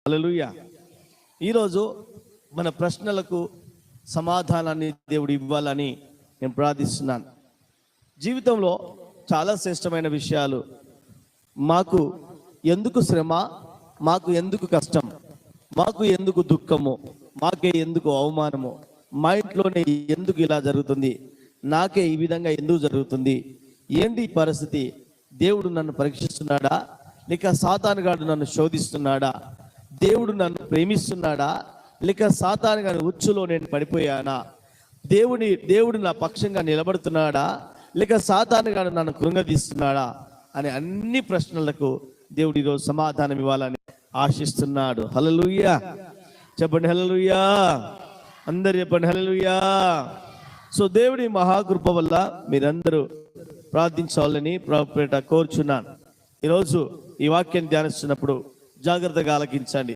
హల్లెలూయా. ఈరోజు మన ప్రశ్నలకు సమాధానాన్ని దేవుడు ఇవ్వాలని నేను ప్రార్థిస్తున్నాను. జీవితంలో చాలా శ్రేష్టమైన విషయాలు, మాకు ఎందుకు శ్రమ, మాకు ఎందుకు కష్టం, మాకు ఎందుకు దుఃఖము, మాకే ఎందుకు అవమానము, మా ఇంట్లోనే ఎందుకు ఇలా జరుగుతుంది, నాకే ఈ విధంగా ఎందుకు జరుగుతుంది, ఏంటి పరిస్థితి, దేవుడు నన్ను పరీక్షిస్తున్నాడా, లేక సాతానుగాడు నన్ను శోధిస్తున్నాడా, దేవుడు నన్ను ప్రేమిస్తున్నాడా, లేక సాతానుగాడి ఉచ్చులో నేను పడిపోయానా, దేవుడు నా పక్షంగా నిలబడుతున్నాడా, లేక సాతానుగాడు నన్ను కృంగదీస్తున్నాడా అనే అన్ని ప్రశ్నలకు దేవుడు ఈరోజు సమాధానం ఇవ్వాలని ఆశిస్తున్నాడు. హల్లెలూయా చెప్పండి, హల్లెలూయా. అందరు చెప్పండి, హల్లెలూయా. సో దేవుడి మహాకృప వల్ల మీరందరూ ప్రార్థించాలని ప్రభుపేట కోరుచున్నాను. ఈరోజు ఈ వాక్యాన్ని ధ్యానిస్తున్నప్పుడు జాగ్రత్తగా ఆలకించండి.